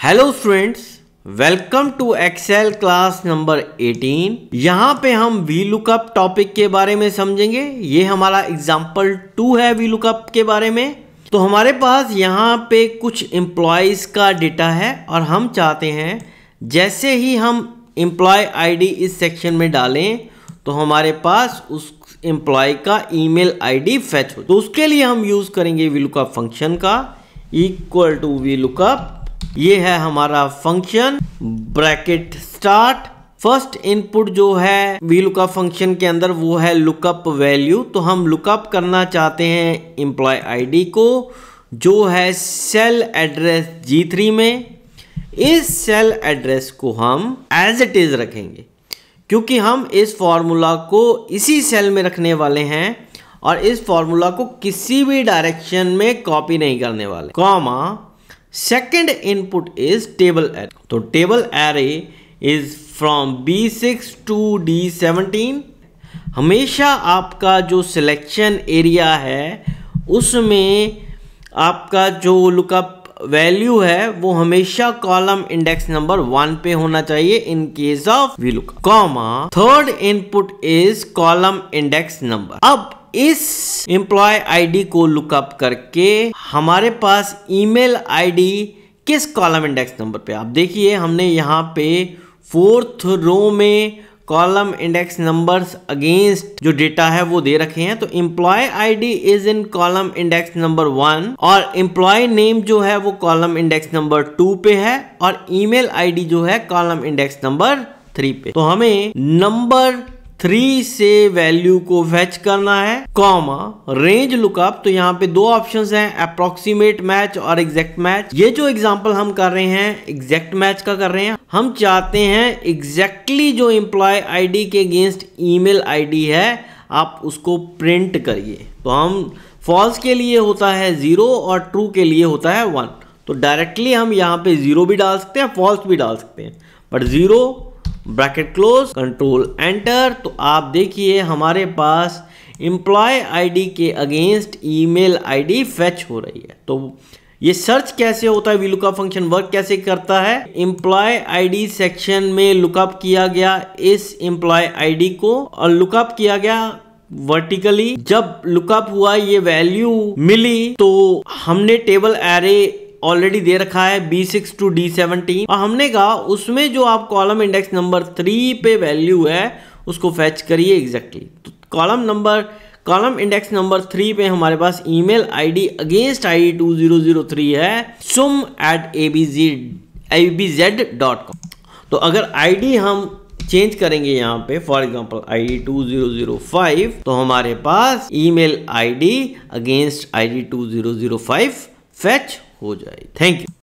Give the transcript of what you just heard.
Hello students, welcome to Excel class number 18। यहाँ पे हम वी लुकअप टॉपिक के बारे में समझेंगे। ये हमारा एग्जाम्पल 2 है वी लुकअप के बारे में। तो हमारे पास यहाँ पे कुछ एम्प्लॉयज़ का डेटा है और हम चाहते हैं जैसे ही हम एम्प्लॉय आईडी इस सेक्शन में डालें तो हमारे पास उस एम्प्लॉय का ईमेल आईडी फेच हो। तो उसके लिए हम यूज़ करेंगे वी लुकअप फंक्शन का इक्वल टू वी लुकअप। ये है हमारा function bracket start. First input जो है वी लुकअप फंक्शन के अंदर वो है लुकअप वैल्यू। तो हम लुकअप करना चाहते हैं एम्प्लॉय आईडी को जो है सेल एड्रेस G3 में। इस सेल एड्रेस को हम एज इट इज रखेंगे क्योंकि हम इस फॉर्मूला को इसी सेल में रखने वाले हैं और इस फॉर्मूला को किसी भी डायरेक्शन में कॉपी नहीं करने वाले। Comma second input is table array. तो table array is from B6 to D17। हमेशा आपका जो सिलेक्शन एरिया है उसमें आपका जो लुकअप वैल्यू है वो हमेशा कॉलम इंडेक्स नंबर 1 पे होना चाहिए in case of V lookup. Comma third input is column index number. अब इस एम्प्लॉय आईडी को लुकअप करके हमारे पास ईमेल आईडी किस कॉलम इंडेक्स नंबर पे, आप देखिए हमने यहाँ पे 4th रो में कॉलम इंडेक्स नंबर्स अगेंस्ट जो डेटा है वो दे रखे हैं। तो employee ID is in column index number 1 और एम्प्लॉय नेम जो है वो कॉलम इंडेक्स नंबर 2 पे है और ईमेल आईडी जो है कॉलम इंडेक्स नंबर 3 पे। तो हमें नंबर 3 से वैल्यू को फेच करना है। Comma range lookup. तो यहाँ पे दो ऑप्शंस हैं, अप्रोक्सीमेट मैच और एग्जैक्ट मैच। ये जो एग्जांपल हम कर रहे हैं एग्जैक्ट मैच का कर रहे हैं। हम चाहते हैं एग्जैक्टली जो एम्प्लॉय आईडी के अगेंस्ट ईमेल आईडी है आप उसको प्रिंट करिए। तो हम फॉल्स के लिए होता है 0 और ट्रू के लिए होता है 1। तो डायरेक्टली हम यहाँ पे 0 भी डाल सकते हैं, फॉल्स भी डाल सकते हैं, but 0 bracket close control enter. तो आप देखिए हमारे पास एम्प्लॉय आईडी के अगेंस्ट ईमेल आईडी फेच हो रही है। तो ये सर्च कैसे होता है, वी लुकअप फंक्शन वर्क कैसे करता है। एम्प्लॉय आईडी सेक्शन में लुकअप किया गया इस एम्प्लॉय आईडी को और लुकअप किया गया वर्टिकली। जब लुकअप हुआ ये वैल्यू मिली तो हमने टेबल एरे ऑलरेडी दे रखा है B6 टू D17 और हमने कहा उसमें जो आप कॉलम इंडेक्स नंबर 3 पे वैल्यू है उसको फेच करिए एग्जैक्टली। तो कॉलम इंडेक्स नंबर 3 पे हमारे पास ईमेल आईडी अगेंस्ट ID 2003 है sum@abz.com। तो अगर आईडी हम चेंज करेंगे यहाँ पे फॉर एग्जांपल ID 2005 तो हमारे पास email ID against ID 2005 fetch हो जाए। Thank you.